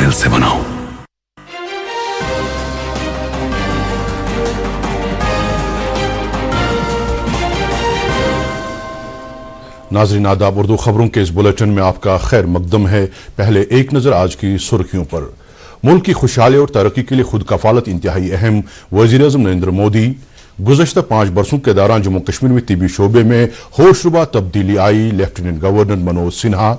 दिल से बनाओ। नाज़रीन आदाब, उर्दू खबरों के इस बुलेटिन में आपका खैर मकदम है। पहले एक नजर आज की सुर्खियों पर। मुल्क की खुशहाली और तरक्की के लिए खुद कफालत इंतहाई अहम। वज़ीर-ए-आज़म नरेंद्र मोदी। गुज़श्ता 5 बरसों के दौरान जम्मू कश्मीर में तिबी शोबे में होशरुबा तब्दीली आई। Lieutenant governor Manoj Sinha.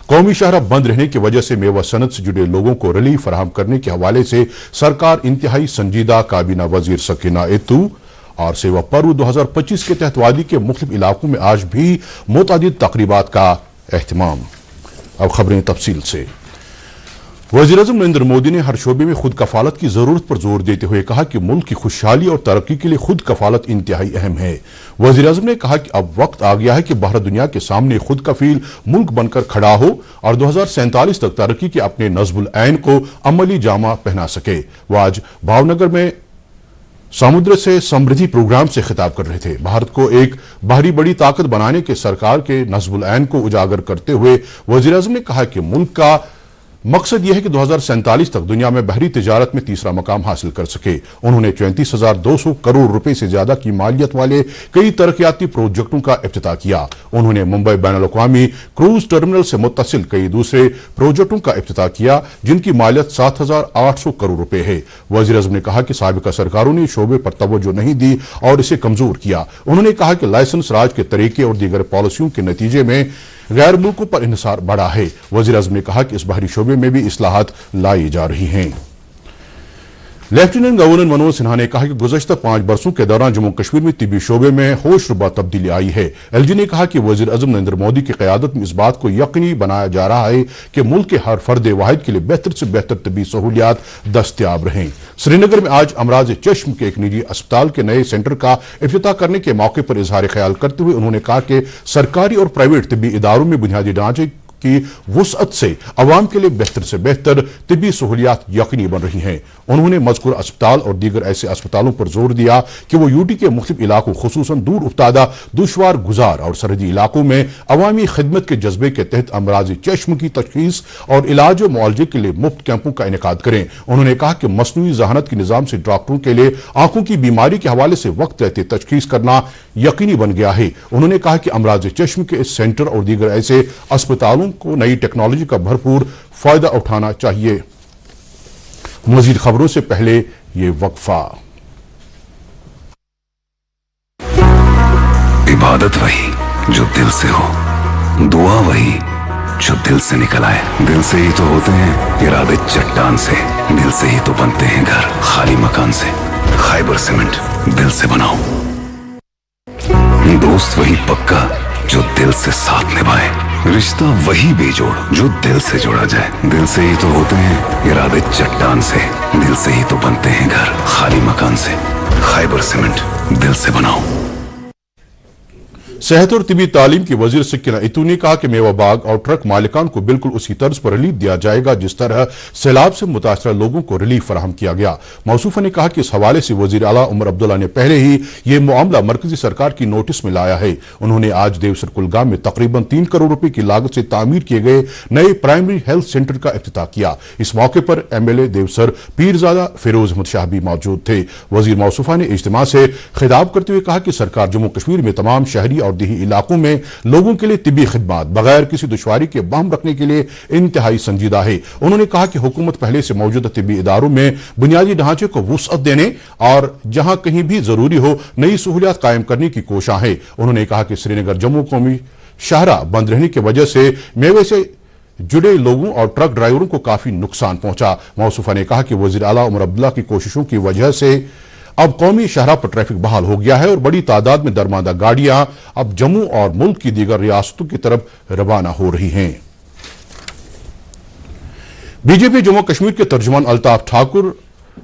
कौमी शाहराह बंद रहने की वजह से मेवा सनत से जुड़े लोगों को रिलीफ फराहम करने के हवाले से सरकार इंतहाई संजीदा। काबीना वजीर सकीना एतू। और सेवा पर्व 2025 के तहत वादी के मुख्तलिफ इलाकों में आज भी मुतादिद तकरीबात का एहतमाम। अब खबरें तफसील से। वज़ीर-ए-आज़म नरेंद्र मोदी ने हर शोबे में खुद कफालत की जरूरत पर जोर देते हुए कहा कि मुल्क की खुशहाली और तरक्की के लिए खुद कफालत इंतहाई अहम है। वज़ीर-ए-आज़म ने कहा कि अब वक्त आ गया है कि भारत दुनिया के सामने खुद कफील मुल्क बनकर खड़ा हो और 2047 तक तरक्की के अपने नज़्मुल ऐन को अमली जामा पहना सके। वह आज भावनगर में समुद्र से समृद्धि प्रोग्राम से खिताब कर रहे थे। भारत को एक बाहरी बड़ी ताकत बनाने के सरकार के नज़्मुल ऐन को उजागर करते हुए वज़ीर-ए-आज़म ने कहा कि मुल्क का मकसद यह है कि 2047 तक दुनिया में बहरी तिजारत में तीसरा मकाम हासिल कर सके। उन्होंने 34,200 करोड़ रुपए से ज्यादा की मालियत वाले कई तरक्याती प्रोजेक्टों का इफ्तिताह किया। उन्होंने मुंबई बैनुल-अक़वामी क्रूज टर्मिनल से मुत्तसिल कई दूसरे प्रोजेक्टों का इफ्तिताह किया जिनकी मालियत 7,800 करोड़ रुपए है। वज़ीर-ए-आज़म ने कहा कि साबिका सरकारों ने शोबे पर तवज्जो नहीं दी और इसे कमजोर किया। उन्होंने कहा कि लाइसेंस राज के तरीके और दीगर पॉलिसियों के नतीजे में गैर मुल्कों पर इन्हिसार बढ़ा है। वज़ीर-ए-आज़म ने कहा कि इस बाहरी शोबे में भी इस्लाहात लाई जा रही हैं। लेफ्टिनेंट गवर्नर मनोज सिन्हा ने कहा कि गुज़श्ता 5 बरसों के दौरान जम्मू कश्मीर में तिबी शोबे में होशरुबा तब्दीली आई है। एलजी ने कहा कि वज़ीर-ए-आज़म नरेंद्र मोदी की क़यादत में इस बात को यकीनी बनाया जा रहा है कि मुल्क के हर फर्द वाहिद के लिए बेहतर से बेहतर तिबी सहूलियात दस्तयाब रहें। श्रीनगर में आज अमराज चश्म के एक निजी अस्पताल के नए सेंटर का इफ्तिताह करने के मौके पर इजहार ख्याल करते हुए उन्होंने कहा कि सरकारी और प्राइवेट तिबी इदारों में बुनियादी ढांचे की वुसअत से अवाम के लिए बेहतर से बेहतर तिबी सहूलियात यकीनी बन रही हैं। उन्होंने मज़कूर अस्पताल और दीगर ऐसे अस्पतालों पर जोर दिया कि वो यूटी के मुख्तलिफ इलाकों खुसूसन दूर उफ्तादा दुश्वार गुजार और सरहदी इलाकों में अवामी खिदमत के जज्बे के तहत अमराज चश्म की तशखीस और इलाज व मुआलजे के लिए मुफ्त कैंपों का इनेकाद करें। उन्होंने कहा कि मसनूई ज़हानत के निज़ाम से डॉक्टरों के लिए आंखों की बीमारी के हवाले से वक्त रहते तशखीस करना यकीनी बन गया है। उन्होंने कहा कि अमराज चश्म के इस सेंटर और दीगर ऐसे अस्पतालों को नई टेक्नोलॉजी का भरपूर फायदा उठाना चाहिए। मजीद खबरों से पहले ये वक्फा। इबादत वही जो दिल से हो, दुआ वही जो दिल से निकल आए। दिल से ही तो होते हैं इरादे चट्टान से, दिल से ही तो बनते हैं घर खाली मकान से। खैबर सीमेंट, दिल से बनाओ। दोस्त वही पक्का जो दिल से साथ निभाए, रिश्ता वही बेजोड़ जो दिल से जोड़ा जाए। दिल से ही तो होते हैं इरादे चट्टान से, दिल से ही तो बनते हैं घर खाली मकान से। खैबर सीमेंट, दिल से बनाओ। सेहत और तिबी तालीम की वजीर सकीना एतू ने कहा कि मेवा बाग और ट्रक मालिकान को बिल्कुल उसी तर्ज पर रिलीफ दिया जाएगा जिस तरह सैलाब से मुतासरा लोगों को रिलीफ फराहम किया गया। मौसूफा ने कहा कि इस हवाले से वजीर आला उमर अब्दुल्ला ने पहले ही यह मामला मरकजी सरकार की नोटिस में लाया है। उन्होंने आज देवसर कुलगाम में तकरीबन 3 करोड़ रुपए की लागत से तामीर किए गए नए प्राइमरी हेल्थ सेंटर का इफ्तिताह किया। इस मौके पर MLA देवसर पीरजादा फिरोज अहमद शाह भी मौजूद थे। वजीर मौसूफा ने इज्तिमा से खिताब करते हुए कहा कि सरकार जम्मू कश्मीर में तमाम शहरी और देही इलाकों में लोगों के लिए तिबी खिदमात बगैर किसी दुश्वारी के बहम रखने के लिए इंतहाई संजीदा है। उन्होंने कहा कि हुकूमत पहले से मौजूदा तिबी इदारों में बुनियादी ढांचे को वुसअत देने और जहां कहीं भी जरूरी हो नई सहूलियात कायम करने की कोशिश है। उन्होंने कहा कि श्रीनगर जम्मू कौमी शाहराह बंद रहने की वजह से मेवे से जुड़े लोगों और ट्रक ड्राइवरों को काफी नुकसान पहुंचा। मौसूफा ने कहा कि वजीर आला उमर अब्दुल्ला की कोशिशों की वजह से अब कौमी शाहराह पर ट्रैफिक बहाल हो गया है और बड़ी तादाद में दरमादा गाड़ियां अब जम्मू और मुल्क की दीगर रियासतों की तरफ रवाना हो रही हैं। बीजेपी जम्मू कश्मीर के तर्जुमान अल्ताफ ठाकुर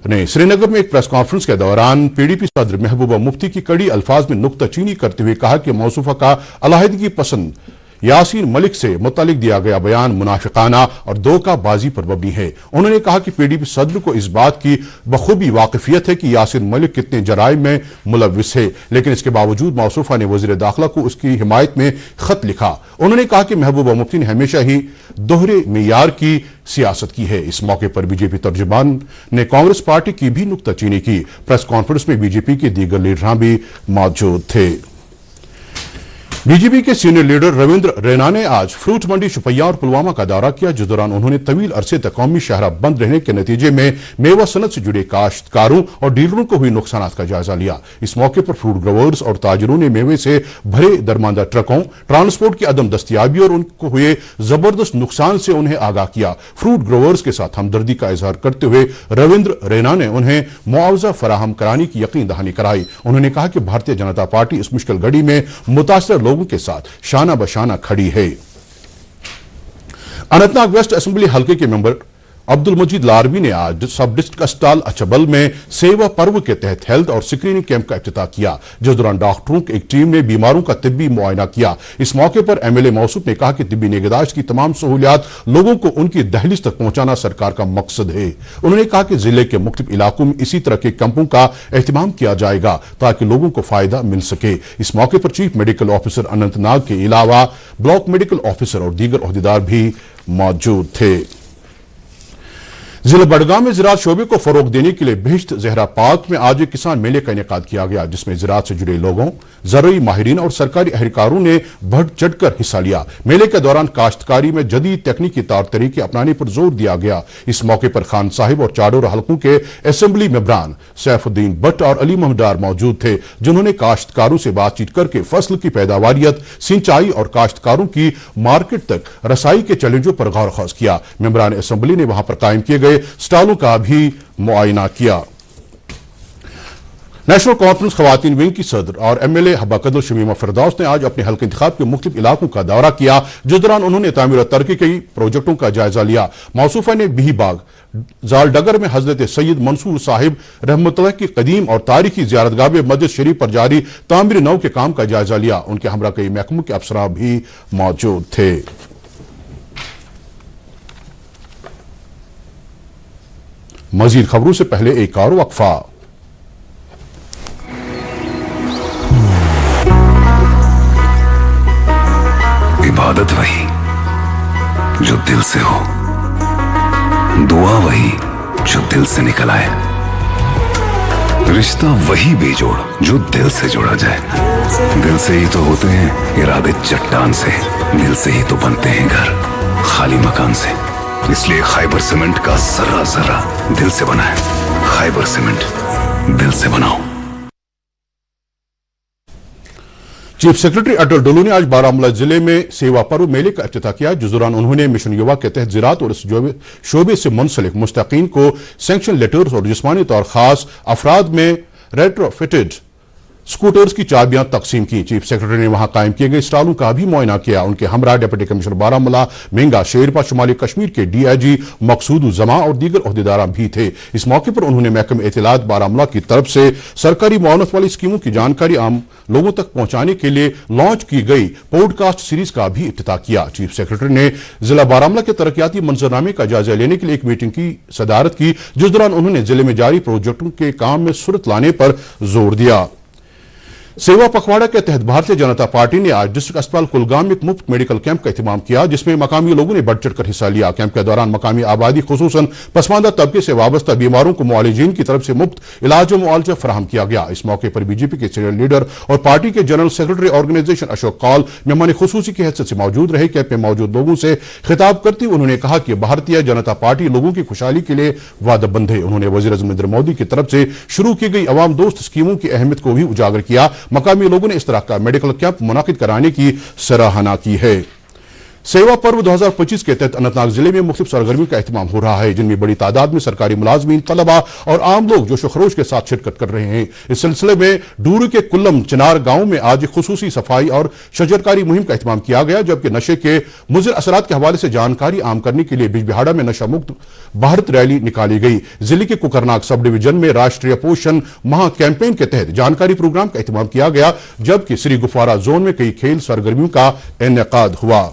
ने श्रीनगर में एक प्रेस कॉन्फ्रेंस के दौरान PDP सदर महबूबा मुफ्ती की कड़ी अल्फाज में नुक्ताचीनी करते हुए कहा कि मौसूफा का अलहदगी पसंद यासीन मलिक से मुतालिक दिया गया बयान मुनाफिकाना और धोखाबाजी पर मबनी है। उन्होंने कहा कि पीडीपी सदर को इस बात की बखूबी वाकिफियत है कि यासीन मलिक कितने जराइम में मुलविस है, लेकिन इसके बावजूद मौसूफा ने वजीर दाखिला को उसकी हिमायत में खत लिखा। उन्होंने कहा कि महबूबा मुफ्ती ने हमेशा ही दोहरे मेयार की सियासत की है। इस मौके पर बीजेपी तर्जुमान ने कांग्रेस पार्टी की भी नुक्ताचीनी की। प्रेस कॉन्फ्रेंस में बीजेपी के दीगर लीडर भी मौजूद थे। बीजेपी के सीनियर लीडर रविंद्र रैना ने आज फ्रूट मंडी शुपैया और पुलवामा का दौरा किया, जिस दौरान उन्होंने तवील अरसे तक कौमी शाहरा बंद रहने के नतीजे में मेवा सनत से जुड़े काश्तकारों और डीलरों को हुई नुकसान का जायजा लिया। इस मौके पर फ्रूट ग्रोवर्स और ताजरों ने मेवे से भरे दरमांदा ट्रकों, ट्रांसपोर्ट की अदम दस्तियाबी और उनको हुए जबरदस्त नुकसान से उन्हें आगाह किया। फ्रूट ग्रोवर्स के साथ हमदर्दी का इजहार करते हुए रविंद्र रैना ने उन्हें मुआवजा फराहम कराने की यकीन दहानी कराई। उन्होंने कहा कि भारतीय जनता पार्टी इस मुश्किल घड़ी में मुतासर लोगों के साथ शाना बशाना खड़ी है। अनंतनाग वेस्ट असेंबली हल्के के मेंबर अब्दुल मजीद लारवी ने आज सब डिस्ट्रिक्ट अस्पताल अचबल में सेवा पर्व के तहत हेल्थ और स्क्रीनिंग कैंप का इफ्तिताह किया, जिस दौरान डॉक्टरों की एक टीम ने बीमारों का तिब्बी मुआयना किया। इस मौके पर एमएलए मौसूफ ने कहा कि तिब्बी निगहदाश्त की तमाम सहूलियात लोगों को उनकी दहलीज तक पहुंचाना सरकार का मकसद है। उन्होंने कहा कि जिले के मुख्तलिफ इलाकों में इसी तरह के कैंपों का एहतमाम किया जाएगा ताकि लोगों को फायदा मिल सके। इस मौके पर चीफ मेडिकल ऑफिसर अनंतनाग के अलावा ब्लॉक मेडिकल ऑफिसर और दीगर ओहदेदार भी मौजूद थे। जिला बड़गाम में ज़राअत शोबे को फरोग देने के लिए बिहिश्त ज़हरा पार्क में आज एक किसान मेले का इनेकाद किया गया, जिसमें ज़राअत से जुड़े लोगों, ज़रूरी माहिरीन और सरकारी अहलकारों ने बढ़ चढ़कर हिस्सा लिया। मेले के दौरान काश्तकारी में जदीद तकनीकी तौर तरीके अपनाने पर जोर दिया गया। इस मौके पर खान साहिब और चाडोर हलकों के असेंबली मेंबरान सैफुद्दीन भट्ट और अली महमदार मौजूद थे, जिन्होंने काश्तकारों से बातचीत करके फसल की पैदावारियत, सिंचाई और काश्तकारों की मार्केट तक रसाई के चैलेंजों पर गौर खौज किया। मेंबरान असेंबली ने वहां पर कायम किए गए स्टॉलों का भी मुआयना किया। नेशनल कॉन्फ्रेंस खवातीन विंग की सदर और एमएलए हब्बा कदल शमीमा फिरदौस ने आज अपने हल्के इंतखाब के मुख्तलिफ इलाकों का दौरा किया, जिस दौरान उन्होंने तामीर और तरक्की के प्रोजेक्टों का जायजा लिया। मौसूफा ने बिहीबाग जालडगर में हजरत सैयद मंसूर साहिब रहमतुल्लाह की कदीम और तारीखी ज़ियारतगाह में मस्जिद शरीफ पर जारी तामीर नौ के काम का जायजा लिया। उनके हमरा कई महकमों के अफसरान भी मौजूद थे। मजीद खबरों से पहले एक और वक्फा। इबादत वही जो दिल से हो, दुआ वही जो दिल से निकल आए, रिश्ता वही बेजोड़ जो दिल से जोड़ा जाए। दिल से ही तो होते हैं इरादे चट्टान से, दिल से ही तो बनते हैं घर खाली मकान से। इसलिए खैबर सीमेंट का जर्रा जर्रा दिल से बना है। खैबर सीमेंट, दिल से बनाओ। चीफ सेक्रेटरी अटल डुल्लू ने आज बारामूला जिले में सेवा पर्व मेले का इफ्तिताह किया, जिस दौरान उन्होंने मिशन युवा के तहत ज़राअत और इस शोबे से मुंसलिक मुस्तकीन को सैंक्शन लेटर्स और जिस्मानी तौर खास अफराद में रेट्रोफिटेड स्कूटर्स की चाबियां तकसीम की। चीफ सेक्रेटरी ने वहां कायम किए गए स्टॉलों का भी मुआयना किया। उनके हमरा डिप्टी कमिश्नर बारामूला मेंगा शेरपा, शुमाली कश्मीर के डीआईजी मकसूद जमा और दीगर ओहदेदार भी थे। इस मौके पर उन्होंने महकमा एतलात बारामूला की तरफ से सरकारी मुआवनत वाली स्कीमों की जानकारी आम लोगों तक पहुंचाने के लिए लॉन्च की गई पॉडकास्ट सीरीज का भी इफ्तिताह किया। चीफ सेक्रेटरी ने जिला बारामूला के तरक्याती मंजरनामे का जायजा लेने के लिए एक मीटिंग की सदारत की, जिस दौरान उन्होंने जिले में जारी प्रोजेक्टों के काम में सूरत लाने पर जोर दिया। सेवा पखवाड़ा के तहत भारतीय जनता पार्टी ने आज डिस्ट्रिक्ट अस्पताल कुलगाम में एक मुफ्त मेडिकल कैंप का एहतमाम किया, जिसमें मकामी लोगों ने बढ़ चढ़कर हिस्सा लिया। कैंप के दौरान मकामी आबादी खुसूसन पसमानदा तबके से वाबस्ता बीमारों को मुआलिजीन की तरफ से मुफ्त इलाज और मुआवजा फराहम किया गया। इस मौके पर बीजेपी के सीनियर लीडर और पार्टी के general secretary organisation Ashok Kaul मेहमान खुसूसी की हैसियत से मौजूद रहे। कैंप में मौजूद लोगों से खिताब करते हुए उन्होंने कहा कि भारतीय जनता पार्टी लोगों की खुशहाली के लिए वादाबंद है। उन्होंने वज़ीर आज़म नरेंद्र मोदी की तरफ से शुरू की गई अवाम दोस्त स्कीमों की अहमियत को भी उजागर किया। मकामी लोगों ने इस तरह का मेडिकल कैंप मुनाकिद कराने की सराहना की है। सेवा पर्व 2025 के तहत अनंतनाग जिले में मुख्तलिफ सरगर्मियों का एहतमाम हो रहा है, जिनमें बड़ी तादाद में सरकारी मुलाजमीन, तलबा और आम लोग जोशो खरोश के साथ शिरकत कर रहे हैं। इस सिलसिले में डूरू के कुल्लम चिनार गांव में आज खुसूसी सफाई और शजरकारी मुहिम का एहतमाम किया गया, जबकि नशे के मुज़िर असरात के हवाले से जानकारी आम करने के लिए बिजबिहाड़ा में नशा मुक्त भारत रैली निकाली गई। जिले के कुकरनाग सब डिवीजन में राष्ट्रीय पोषण माह कैंपेन के तहत जानकारी प्रोग्राम का एहतमाम किया गया, जबकि श्री गुफारा जोन में कई खेल सरगर्मियों का इनेकाद हुआ।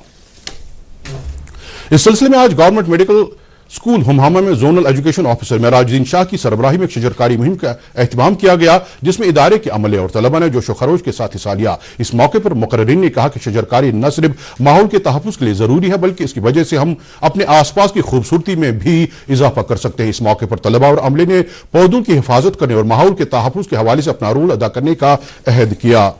इस सिलसिले में आज गवर्नमेंट मेडिकल स्कूल हुमहामा में zonal education officer Merajuddin Shah की सरबराही में एक शजरकारी मुहिम का एहतमाम किया गया, जिसमें इदारे के अमले और तलबा ने जोशो खरोश के साथ हिस्सा लिया। इस मौके पर मुकर्रिरीन ने कहा कि शजरकारी न सिर्फ माहौल के तहफ़्फ़ुज़ के लिए जरूरी है, बल्कि इसकी वजह से हम अपने आसपास की खूबसूरती में भी इजाफा कर सकते हैं। इस मौके पर तलबा और अमले ने पौधों की हिफाजत करने और माहौल के तहफ़्फ़ुज़ के हवाले से अपना रोल अदा करने का अहद किया।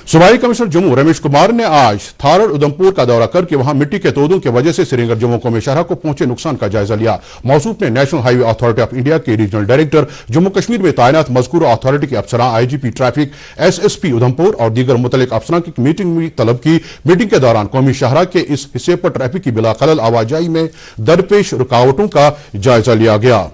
सूबाई कमिश्नर जम्मू रमेश कुमार ने आज थारड़ उधमपुर का दौरा करके वहां मिट्टी के तोदों की वजह से श्रीनगर जम्मू कौमी शहर को पहुंचे नुकसान का जायजा लिया। मौसूफ ने national highway authority of India के रीजनल डायरेक्टर जम्मू कश्मीर में तैनात मज़कूर अथॉरिटी के अफसरान, IGP ट्रैफिक, SSP उधमपुर और दीगर मुतल्लिक अफसरान की मीटिंग में तलब की। मीटिंग के दौरान कौमी शहर के इस हिस्से पर ट्रैफिक की बिला खलल आवाजाही में दरपेश रुकावटों का जायजा लिया गया।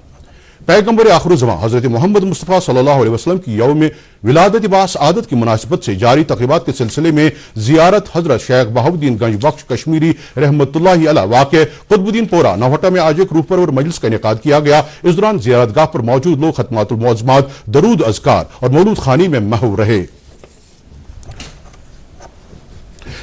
पैगंबर आखिरुज़्ज़मां हज़रत मोहम्मद मुस्तफ़ा सल्लल्लाहु अलैहि वसल्लम की यौम विलादत बासआदत की मुनासिबत से जारी तक़रीबात के सिलसिले में ज़ियारत हज़रत शेख बहाउद्दीन गंज बख्श कश्मीरी रहमतुल्लाहि अलैह वाक़े क़ुतबुद्दीन पोरा नौहटा में आज एक रूहपरवर मजलिस का इनेकाद किया गया। इस दौरान ज़ियारतगाह पर मौजूद लोग खत्मातुल मुअज़्ज़मात, दरूद अज़कार और मौलूद खानी में महव रहे।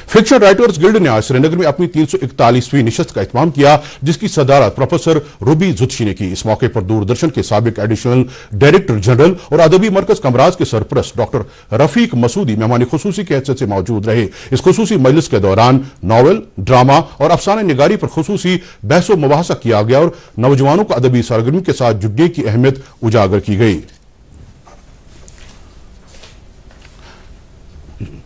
फिक्शन राइटर्स गिल्ड ने आज श्रीनगर में अपनी 341वीं निशस्त का एहतमाम किया, जिसकी सदारत प्रोफेसर रूबी जुत्शी ने की। इस मौके पर दूरदर्शन के साबिक एडिशनल डायरेक्टर जनरल और अदबी मरकज कमराज के सरपरस्त डॉक्टर रफीक मसूदी मेहमान खुसूसी के हैसियत से मौजूद रहे। इस खुसूसी मजलिस के दौरान नावल, ड्रामा और अफसाने निगारी पर खुसूसी बहस व मुबाहसा किया गया और नौजवानों को अदबी सरगर्मी के साथ जुड़ने की अहमियत उजागर की गई।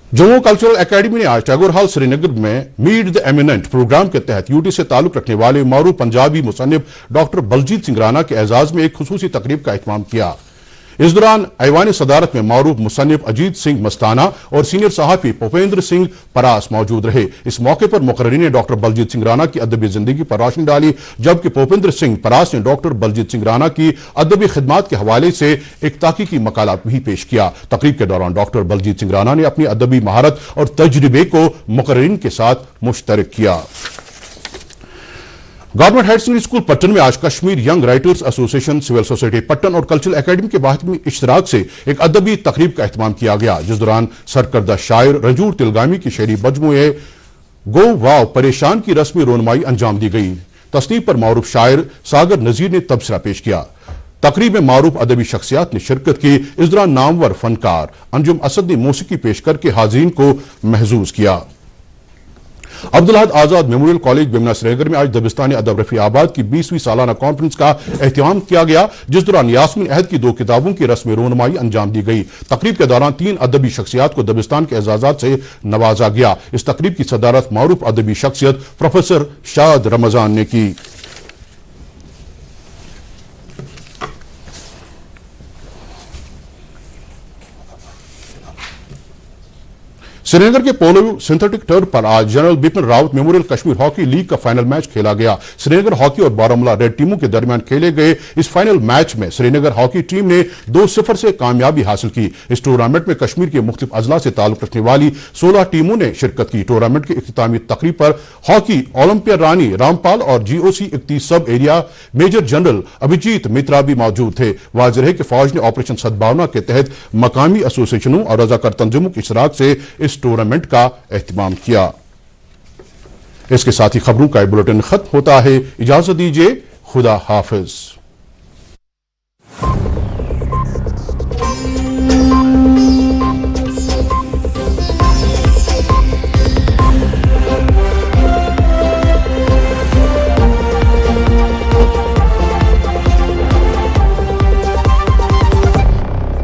जम्मू कल्चरल एकेडमी ने आज टैगोर हॉल श्रीनगर में मीट द एमिनेंट प्रोग्राम के तहत यूटी से ताल्लुक रखने वाले मारूफ पंजाबी मुसन्निफ डॉक्टर बलजीत सिंह राणा के एजाज में एक खुसूसी तकरीब का एहतमाम किया। इस दौरान ऐवान सदारत में मारूफ मुसन्निफ अजीत सिंह मस्ताना और सीनियर सहाफ़ी भूपेंद्र सिंह परास मौजूद रहे। इस मौके पर मुकर्रिरीन ने डॉक्टर बलजीत सिंह राणा की अदबी जिंदगी पर रोशनी डाली, जबकि भूपेंद्र सिंह परास ने डॉक्टर बलजीत सिंह राणा की अदबी खिदमात के हवाले से एक ताकीकी मकालात भी पेश किया। तकरीब के दौरान डॉक्टर बलजीत सिंह राणा ने अपनी अदबी महारत और तजर्बे को मुकर्रिरीन के साथ मुश्तरक किया। Government higher secondary school Pattan में आज Kashmir young writers association, civil society Pattan और कल्चरल एकेडमी के बाहमी इश्तराक से एक अदबी तकरीब का एहतमाम किया गया, जिस दौरान सरकर्दा शायर रंजूर तिलगामी की शेरी मजमूए गो वाव परेशान की रस्मी रोनमाई अंजाम दी गई। तस्नीफ पर मारूफ शायर सागर नजीर ने तबसरा पेश किया। तकरीब में मारूफ अदबी शख्सियात ने शिरकत की। इस दौरान नामवर फनकार अंजुम असद ने मौसीकी पेश करके हाज़रीन को महजूज किया। अब्दुल अहद आजाद मेमोरियल कॉलेज बिमना श्रीनगर में आज दबिस्तान अदब रफी आबाद की 20वीं सालाना कॉन्फ्रेंस का एहतमाम किया गया, जिस दौरान यास्मीन अहद की 2 किताबों की रस्म रोनमाई अंजाम दी गई। तकरीब के दौरान 3 अदबी शख्सियात को दबिस्तान के एजाजात से नवाजा गया। इस तकरीब की सदारत मारूफ अदबी शख्सियत प्रोफेसर शाद रमजान ने की। श्रीनगर के पोलो सिंथेटिक टर्फ पर आज general Bipin Rawat memorial Kashmir hockey league का फाइनल मैच खेला गया। श्रीनगर हॉकी और बारामूला रेड टीमों के दरमियान खेले गए इस फाइनल मैच में श्रीनगर हॉकी टीम ने 2-0 से कामयाबी हासिल की। इस टूर्नामेंट में कश्मीर के मुख्तलिफ अजला से ताल्लुक रखने वाली 16 टीमों ने शिरकत की। टूर्नामेंट के इख्तितामी तकरीब पर हॉकी ओलंपिया रानी रामपाल और GOC 31 सब एरिया मेजर जनरल अभिजीत मित्रा भी मौजूद थे। वाज़ेह है कि फौज ने ऑपरेशन सद्भावना के तहत मकामी एसोसिएशनों और रजाकार तंजीमों के इशराक से इस टूर्नामेंट का एहतमाम किया। इसके साथ ही खबरों का बुलेटिन खत्म होता है। इजाजत दीजिए, खुदा हाफिज।